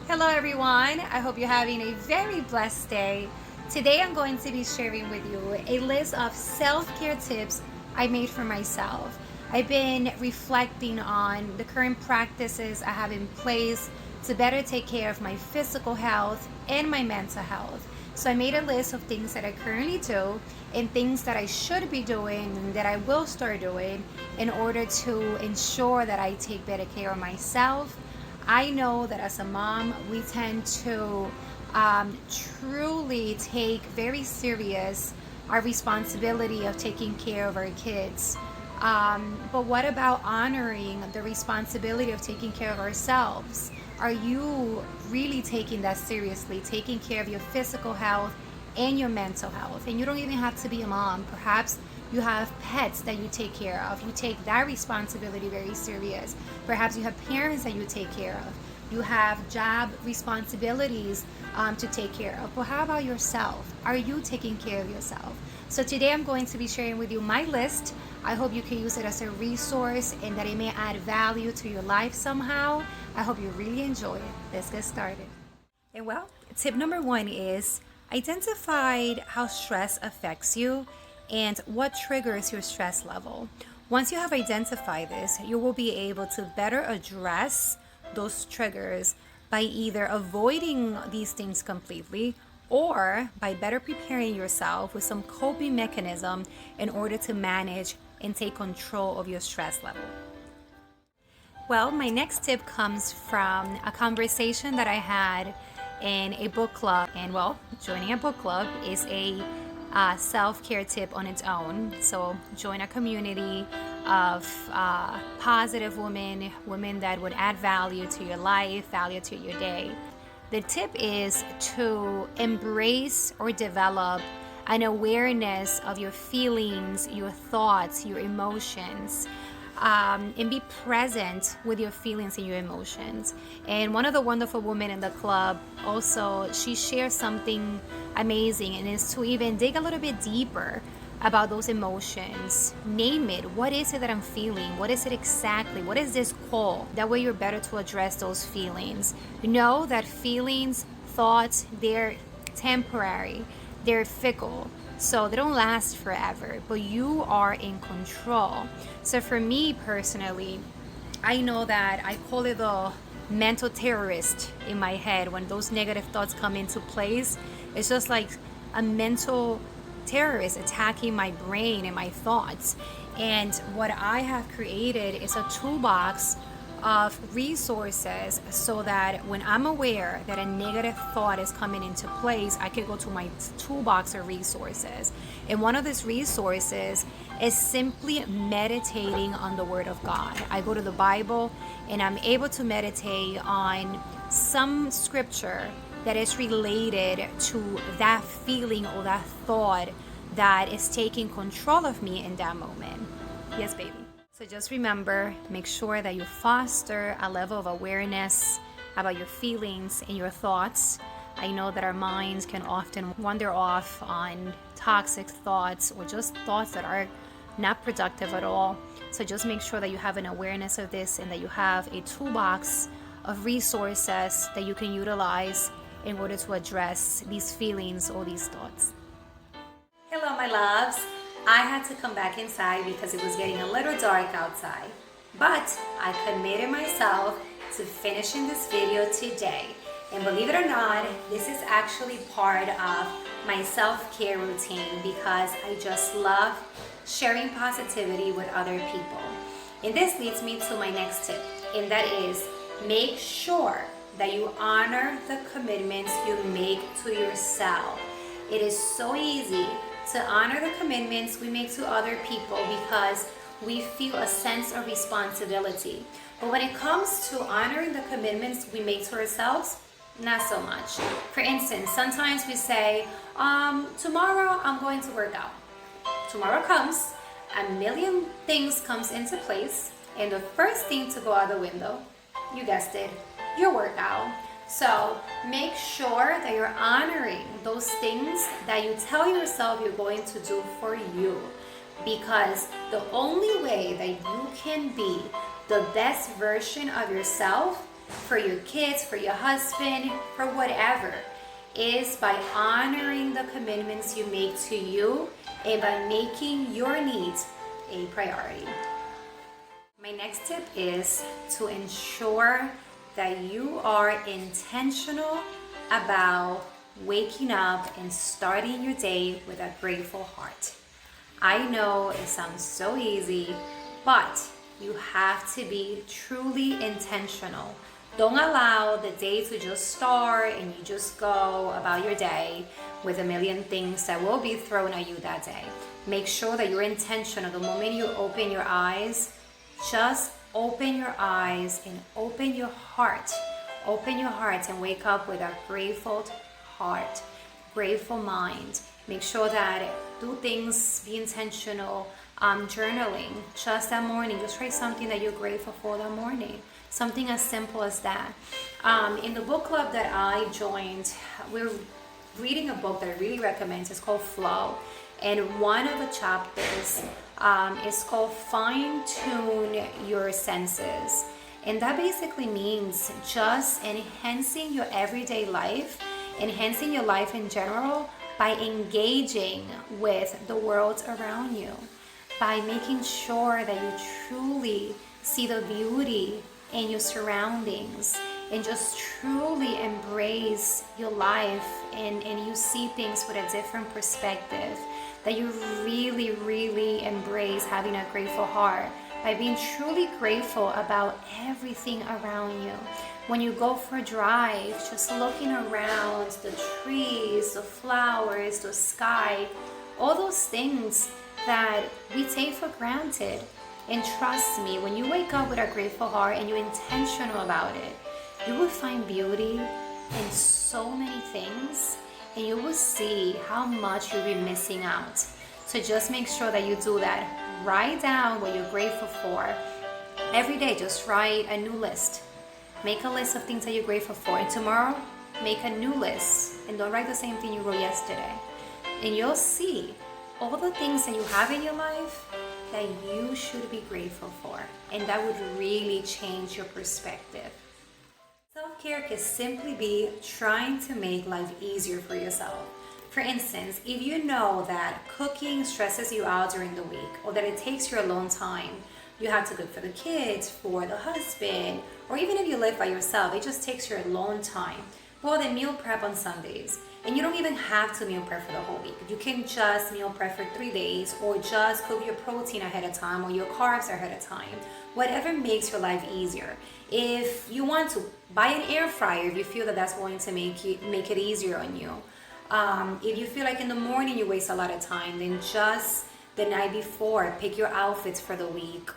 Hello everyone, I hope you're having a very blessed day. Today I'm going to be sharing with you a list of self-care tips I made for myself. I've been reflecting on the current practices I have in place to better take care of my physical health and my mental health. So I made a list of things that I currently do and things that I should be doing and that I will start doing in order to ensure that I take better care of myself. I know that as a mom, we tend to truly take very serious our responsibility of taking care of our kids. But what about honoring the responsibility of taking care of ourselves? Are you really taking that seriously, taking care of your physical health and your mental health? And you don't even have to be a mom. Perhaps you have pets that you take care of. You take that responsibility very serious. Perhaps you have parents that you take care of. You have job responsibilities to take care of. But how about yourself? Are you taking care of yourself? So today I'm going to be sharing with you my list. I hope you can use it as a resource and that it may add value to your life somehow. I hope you really enjoy it. Let's get started. And well, tip number one is identify how stress affects you and what triggers your stress level. Once you have identified this, you will be able to better address those triggers by either avoiding these things completely or by better preparing yourself with some coping mechanism in order to manage and take control of your stress level. Well, my next tip comes from a conversation that I had in a book club. And well, joining a book club is a self-care tip on its own. So join a community of positive women that would add value to your life, value to your day. The tip is to embrace or develop an awareness of your feelings, your thoughts, your emotions, and be present with your feelings and your emotions. And one of the wonderful women in the club also, she shares something amazing, and is to even dig a little bit deeper about those emotions. Name it. What is it that I'm feeling? What is it exactly? What is this called? That way you're better to address those feelings. Know that feelings, thoughts, they're temporary, they're fickle. So they don't last forever, but you are in control. So for me personally, I know that I call it the mental terrorist in my head. When those negative thoughts come into place, it's just like a mental terrorist attacking my brain and my thoughts. And what I have created is a toolbox of resources so that when I'm aware that a negative thought is coming into place, I can go to my toolbox of resources. And one of these resources is simply meditating on the Word of God. I go to the Bible and I'm able to meditate on some scripture that is related to that feeling or that thought that is taking control of me in that moment. Yes, baby. So just remember, make sure that you foster a level of awareness about your feelings and your thoughts. I know that our minds can often wander off on toxic thoughts or just thoughts that are not productive at all. So just make sure that you have an awareness of this and that you have a toolbox of resources that you can utilize in order to address these feelings or these thoughts. Hello, my loves. I had to come back inside because it was getting a little dark outside, but I committed myself to finishing this video today. And believe it or not, this is actually part of my self-care routine because I just love sharing positivity with other people. And this leads me to my next tip, and that is make sure that you honor the commitments you make to yourself. It is so easy to honor the commitments we make to other people because we feel a sense of responsibility. But when it comes to honoring the commitments we make to ourselves, not so much. For instance, sometimes we say, tomorrow I'm going to work out. Tomorrow comes, a million things comes into place, and the first thing to go out the window, you guessed it, your workout. So make sure that you're honoring those things that you tell yourself you're going to do for you, because the only way that you can be the best version of yourself for your kids, for your husband, for whatever, is by honoring the commitments you make to you and by making your needs a priority. My next tip is to ensure that you are intentional about waking up and starting your day with a grateful heart. I know it sounds so easy, but you have to be truly intentional. Don't allow the day to just start and you just go about your day with a million things that will be thrown at you that day. Make sure that you're intentional. The moment you open your eyes, just open your eyes and open your heart. Open your heart and wake up with a grateful heart, grateful mind. Make sure that do things, be intentional. Journaling just that morning, just write something that you're grateful for that morning. Something as simple as that. In the book club that I joined, we're reading a book that I really recommend. It's called Flow. And one of the chapters is called Fine Tune Your Senses. And that basically means just enhancing your everyday life, enhancing your life in general by engaging with the world around you, by making sure that you truly see the beauty in your surroundings and just truly embrace your life and you see things with a different perspective, that you really embrace having a grateful heart by being truly grateful about everything around you. When you go for a drive, just looking around, the trees, the flowers, the sky, all those things that we take for granted. And trust me, when you wake up with a grateful heart and you're intentional about it, you will find beauty in so many things and you will see how much you'll be missing out. So just make sure that you do that. Write down what you're grateful for. Every day, just write a new list. Make a list of things that you're grateful for. And tomorrow, make a new list. And don't write the same thing you wrote yesterday. And you'll see all the things that you have in your life that you should be grateful for. And that would really change your perspective. Self-care can simply be trying to make life easier for yourself. For instance, if you know that cooking stresses you out during the week or that it takes you a long time, you have to cook for the kids, for the husband, or even if you live by yourself, it just takes you a long time. Well, then meal prep on Sundays. And you don't even have to meal prep for the whole week. You can just meal prep for 3 days or just cook your protein ahead of time or your carbs ahead of time. Whatever makes your life easier. If you want to, buy an air fryer if you feel that that's going to make it easier on you. If you feel like in the morning you waste a lot of time, then just the night before, pick your outfits for the week.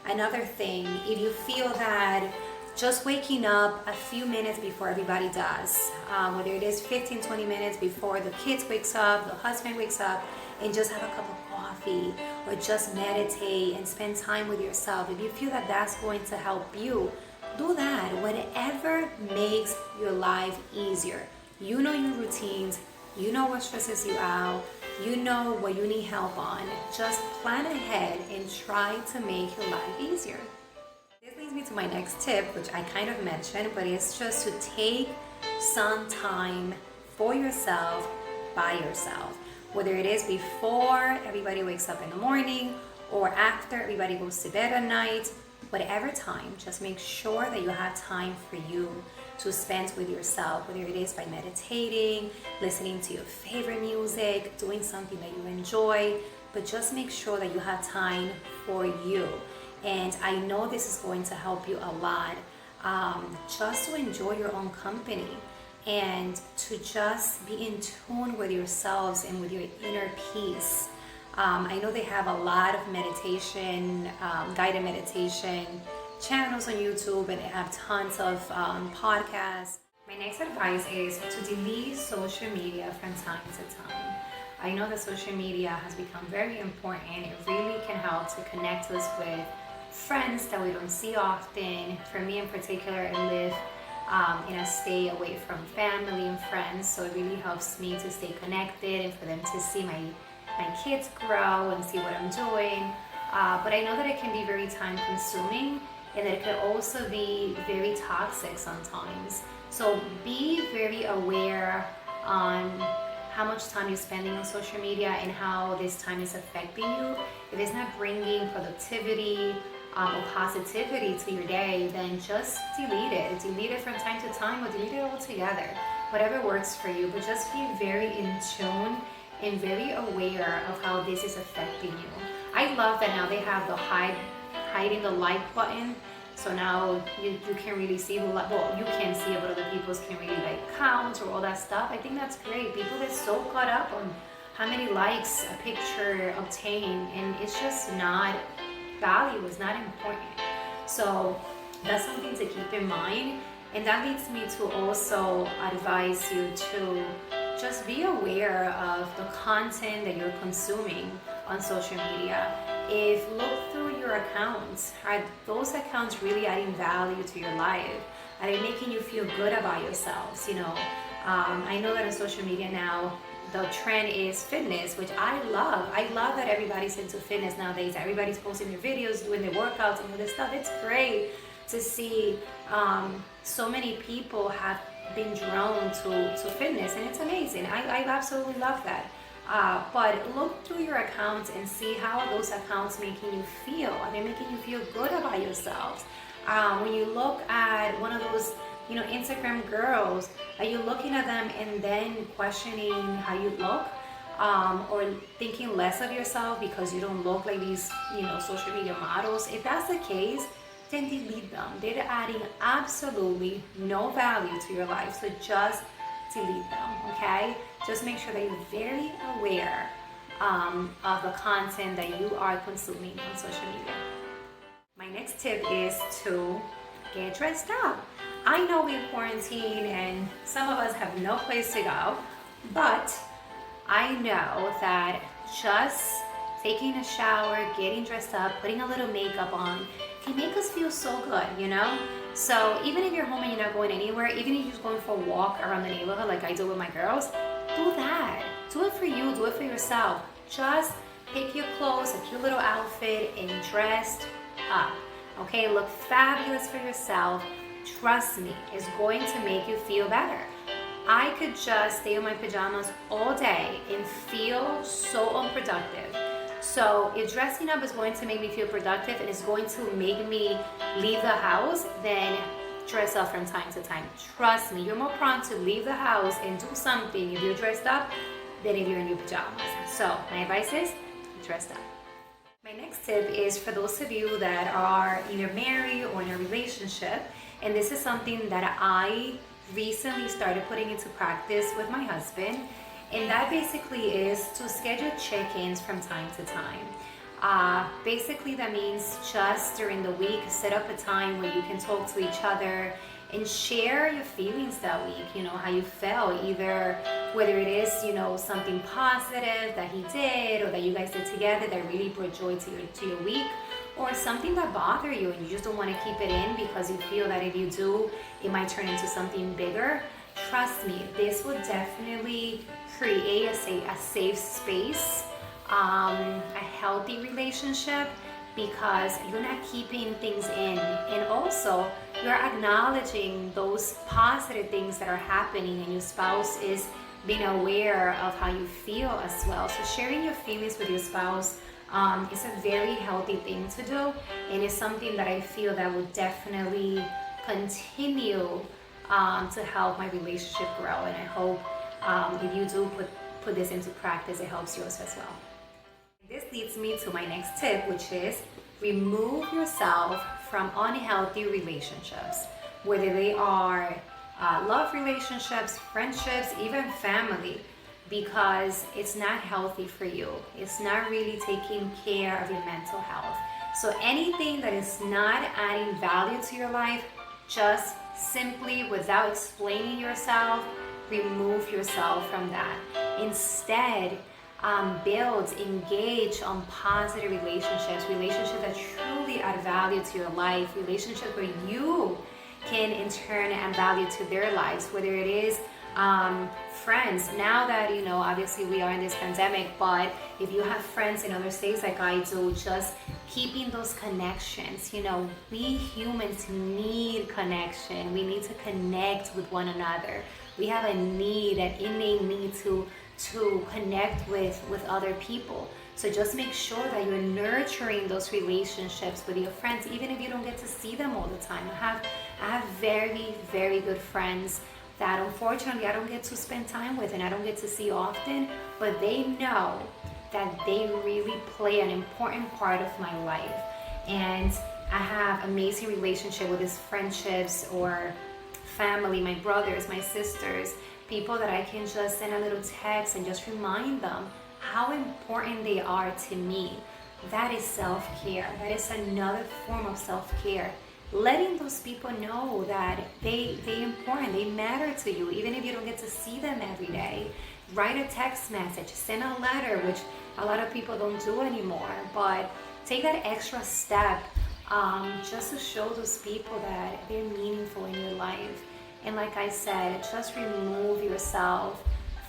Another thing, if you feel that just waking up a few minutes before everybody does, whether it is 15-20 minutes before the kids wakes up, the husband wakes up, and just have a cup of coffee or just meditate and spend time with yourself. If you feel that that's going to help you, do that. Whatever makes your life easier. You know your routines, you know what stresses you out, you know what you need help on. Just plan ahead and try to make your life easier. This leads me to my next tip, which I kind of mentioned, but it's just to take some time for yourself, by yourself. Whether it is before everybody wakes up in the morning or after everybody goes to bed at night, whatever time, just make sure that you have time for you to spend with yourself, whether it is by meditating, listening to your favorite music, doing something that you enjoy, but just make sure that you have time for you. And I know this is going to help you a lot, just to enjoy your own company and to just be in tune with yourselves and with your inner peace. I know they have a lot of meditation, guided meditation channels on YouTube, and they have tons of podcasts. My next advice is to delete social media from time to time. I know that social media has become very important. It really can help to connect us with friends that we don't see often. For me in particular, I live in a state away from family and friends, so it really helps me to stay connected and for them to see my kids grow and see what I'm doing. But I know that it can be very time consuming, and that it could also be very toxic sometimes. So be very aware on how much time you're spending on social media and how this time is affecting you. If it's not bringing productivity or positivity to your day, then just delete it. Delete it from time to time, or delete it altogether. Whatever works for you, but just be very in tune and very aware of how this is affecting you. I love that now they have the hiding the like button. So now you can really see well, you can see it, but other people can really like count or all that stuff. I think that's great. People get so caught up on how many likes a picture obtained, and it's just not value, it's not important. So that's something to keep in mind. And that leads me to also advise you to just be aware of the content that you're consuming on social media. If look through your accounts, are those accounts really adding value to your life? Are they making you feel good about yourselves? I know that on social media now, the trend is fitness, which I love. I love that everybody's into fitness nowadays. Everybody's posting their videos, doing their workouts and all this stuff. It's great to see so many people have been drawn to fitness, and it's amazing. I absolutely love that. But look through your accounts and see how are those accounts making you feel. Are they making you feel good about yourselves? When you look at one of those Instagram girls, are you looking at them and then questioning how you look, or thinking less of yourself because you don't look like these social media models? If that's the case, then delete them. They're adding absolutely no value to your life, so just delete them. Okay, just make sure that you're very aware of the content that you are consuming on social media. My next tip is to get dressed up. I know we're in quarantine and some of us have no place to go, but I know that just taking a shower, getting dressed up, putting a little makeup on can make us feel so good, So even if you're home and you're not going anywhere, even if you're just going for a walk around the neighborhood like I do with my girls, do that. Do it for you, do it for yourself. Just pick your clothes, a cute little outfit, and dressed up. Okay, look fabulous for yourself. Trust me, it's going to make you feel better. I could just stay in my pajamas all day and feel so unproductive. So if dressing up is going to make me feel productive and is going to make me leave the house, then dress up from time to time. Trust me, you're more prone to leave the house and do something if you're dressed up than if you're in your pajamas. So my advice is dress up. My next tip is for those of you that are either married or in a relationship, and this is something that I recently started putting into practice with my husband, and that basically is to schedule check-ins from time to time. Basically that means just during the week, set up a time where you can talk to each other and share your feelings that week, how you felt, either whether it is, something positive that he did or that you guys did together that really brought joy to your week, or something that bothered you and you just don't want to keep it in because you feel that if you do, it might turn into something bigger. Trust me, this will definitely create a safe space, a healthy relationship, because you're not keeping things in, and also you're acknowledging those positive things that are happening, and your spouse is being aware of how you feel as well. So sharing your feelings with your spouse is a very healthy thing to do, and it's something that I feel that will definitely continue to help my relationship grow. And I hope if you do put this into practice, it helps yours as well. This leads me to my next tip, which is remove yourself from unhealthy relationships, whether they are love relationships, friendships, even family, because it's not healthy for you. It's not really taking care of your mental health. So anything that is not adding value to your life, just simply, without explaining yourself, remove yourself from that. Instead, build, engage on positive relationships that truly add value to your life, relationships where you can in turn add value to their lives, whether it is friends. Now that, obviously we are in this pandemic, but if you have friends in other states like I do, just keeping those connections. You know, we humans need connection. We need to connect with one another. We have a need, an innate need to connect with other people. So just make sure that you're nurturing those relationships with your friends, even if you don't get to see them all the time. I have very, very good friends that unfortunately I don't get to spend time with and I don't get to see often, but they know that they really play an important part of my life. And I have amazing relationship with these friendships or family, my brothers, my sisters, people that I can just send a little text and just remind them how important they are to me. That is self-care. That is another form of self-care. Letting those people know that they're important, they matter to you, even if you don't get to see them every day. Write a text message, send a letter, which a lot of people don't do anymore, but take that extra step just to show those people that they're meaningful in your life. And like I said, just remove yourself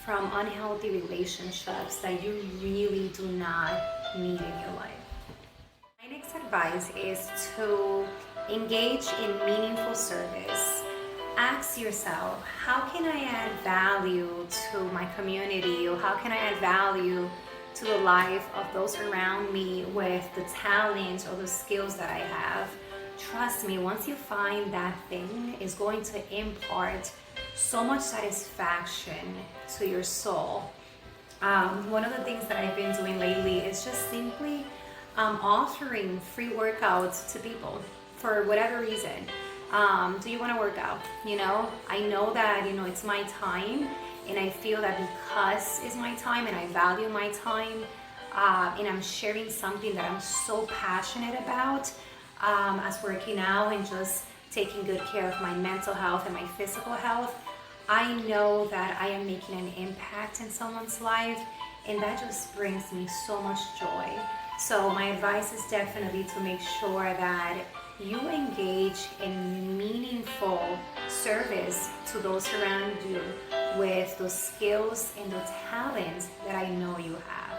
from unhealthy relationships that you really do not need in your life. My next advice is to engage in meaningful service. Ask yourself, how can I add value to my community, or how can I add value to the life of those around me with the talents or the skills that I have? Trust me, once you find that thing, it's going to impart so much satisfaction to your soul. One of the things that I've been doing lately is just simply offering free workouts to people for whatever reason. Do you want to work out? You know, I know that, you know, it's my time, and I feel that because it's my time and I value my time, and I'm sharing something that I'm so passionate about, as working out and just taking good care of my mental health and my physical health, I know that I am making an impact in someone's life, and that just brings me so much joy. So my advice is definitely to make sure that you engage in meaningful service to those around you with those skills and the talents that I know you have.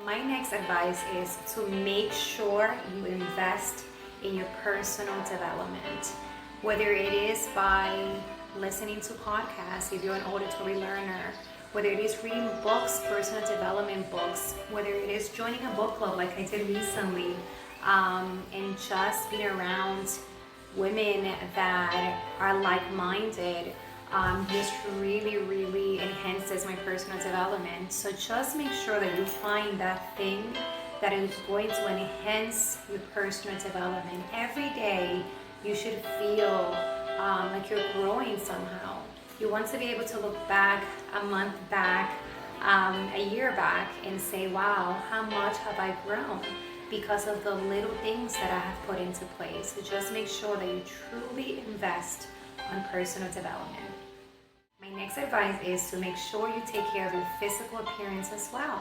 My next advice is to make sure you invest in your personal development, whether it is by listening to podcasts if you're an auditory learner, whether it is reading books, personal development books, whether it is joining a book club like I did recently, and just being around women that are like-minded, just really enhances my personal development. So just make sure that you find that thing that is going to enhance your personal development. Every day you should feel like you're growing somehow. You want to be able to look back a month back, a year back, and say, wow, how much have I grown because of the little things that I have put into place. So just make sure that you truly invest on personal development. My next advice is to make sure you take care of your physical appearance as well.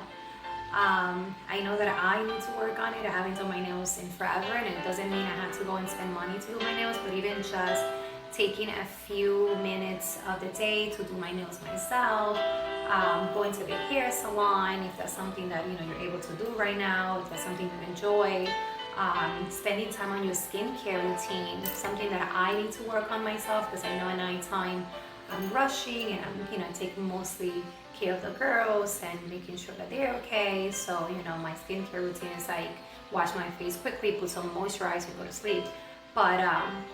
I know that I need to work on it. I haven't done my nails in forever, and it doesn't mean I have to go and spend money to do my nails, but even just taking a few minutes of the day to do my nails myself, going to the hair salon if that's something that you're able to do right now, if that's something you enjoy, spending time on your skincare routine, something that I need to work on myself because I know at nighttime I'm rushing and I'm taking mostly care of the girls and making sure that they're okay. So my skincare routine is like wash my face quickly, put some moisturizer, go to sleep. But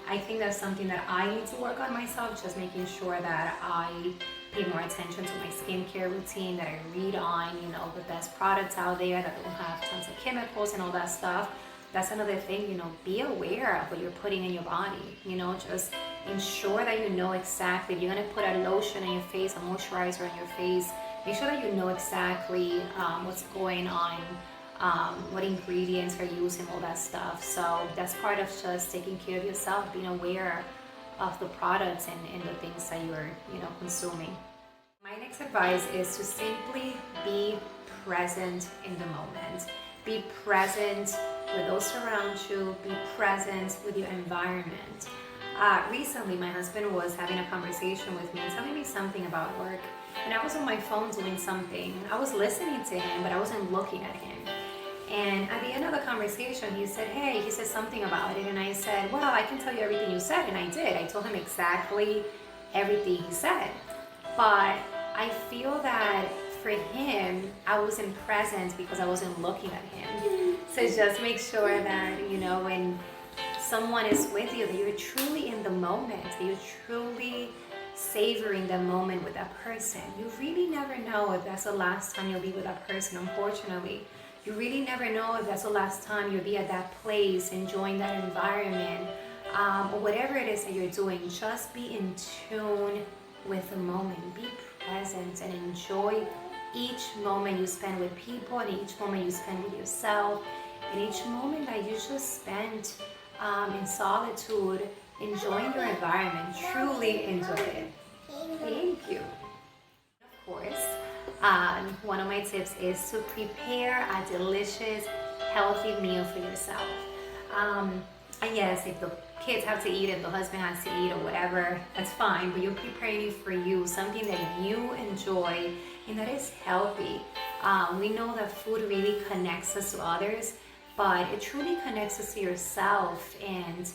I think that's something that I need to work on myself, just making sure that I pay more attention to my skincare routine, that I read on, the best products out there that don't have tons of chemicals and all that stuff. That's another thing, be aware of what you're putting in your body, just ensure that you know exactly, if you're gonna put a lotion on your face, a moisturizer on your face, make sure that you know exactly what's going on, what ingredients are used and all that stuff. So that's part of just taking care of yourself, being aware of the products and the things that you're consuming. My next advice is to simply be present in the moment. Be present with those around you, be present with your environment. Recently my husband was having a conversation with me and telling me something about work, and I was on my phone doing something. I was listening to him, but I wasn't looking at him. And at the end of the conversation, he said, hey, he said something about it. And I said, well, I can tell you everything you said. And I did. I told him exactly everything he said. But I feel that for him, I wasn't present because I wasn't looking at him. So just make sure that, you know, when someone is with you, that you're truly in the moment, that you're truly savoring the moment with that person. You really never know if that's the last time you'll be with that person, unfortunately. You really never know if that's the last time you'll be at that place, enjoying that environment, or whatever it is that you're doing. Just be in tune with the moment. Be present and enjoy each moment you spend with people, and each moment you spend with yourself, and each moment that you just spend in solitude, enjoying your environment. Truly enjoy it. Thank you. Of course, one of my tips is to prepare a delicious, healthy meal for yourself. And yes, if the kids have to eat, if the husband has to eat or whatever, that's fine, but you're preparing it for you, something that you enjoy and that is healthy. We know that food really connects us to others, but it truly connects us to yourself, and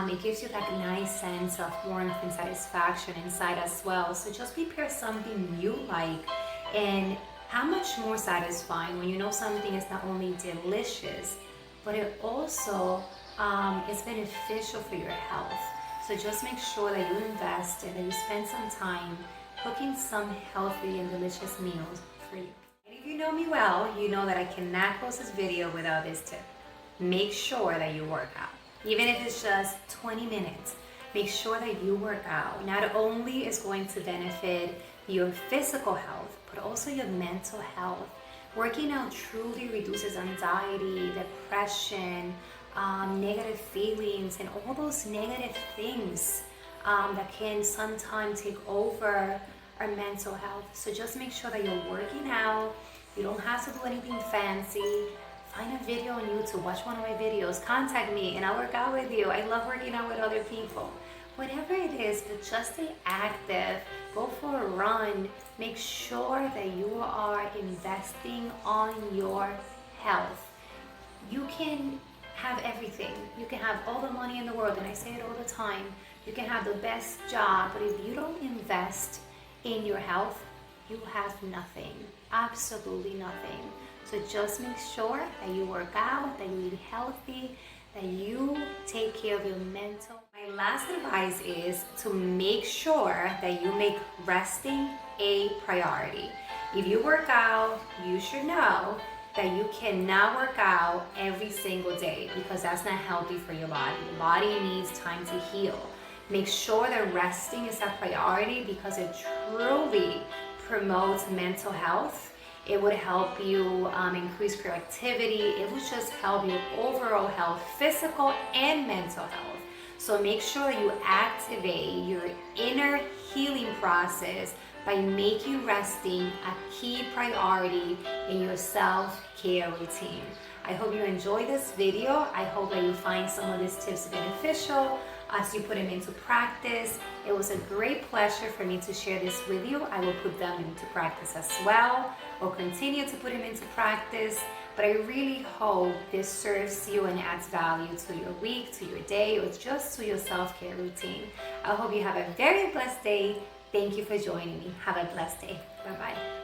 it gives you that nice sense of warmth and satisfaction inside as well. So just prepare something you like, and how much more satisfying when you know something is not only delicious, but it also is beneficial for your health. So just make sure that you invest and that you spend some time cooking some healthy and delicious meals for you. And if you know me well, you know that I cannot close this video without this tip. Make sure that you work out. Even if it's just 20 minutes, make sure that you work out. Not only is going to benefit your physical health, but also your mental health. Working out truly reduces anxiety, depression, negative feelings, and all those negative things that can sometimes take over our mental health. So just make sure that you're working out. You don't have to do anything fancy. Find a video on YouTube, watch one of my videos, contact me, and I'll work out with you. I love working out with other people. Whatever it is, but just stay active, go for a run. Make sure that you are investing on your health. You can have everything. You can have all the money in the world, and I say it all the time. You can have the best job, but if you don't invest in your health, you have nothing, absolutely nothing. So just make sure that you work out, that you eat healthy, that you take care of your mental. My last advice is to make sure that you make resting a priority. If you work out, you should know that you cannot work out every single day, because that's not healthy for your body. Your body needs time to heal. Make sure that resting is a priority, because it truly promotes mental health. It would help you increase creativity. It would just help your overall health, physical and mental health. So make sure you activate your inner healing process by making resting a key priority in your self-care routine. I hope you enjoyed this video. I hope that you find some of these tips beneficial as you put them into practice. It was a great pleasure for me to share this with you. I will put them into practice as well. I'll continue to put them into practice, but I really hope this serves you and adds value to your week, to your day, or just to your self-care routine. I hope you have a very blessed day. Thank you for joining me. Have a blessed day. Bye-bye.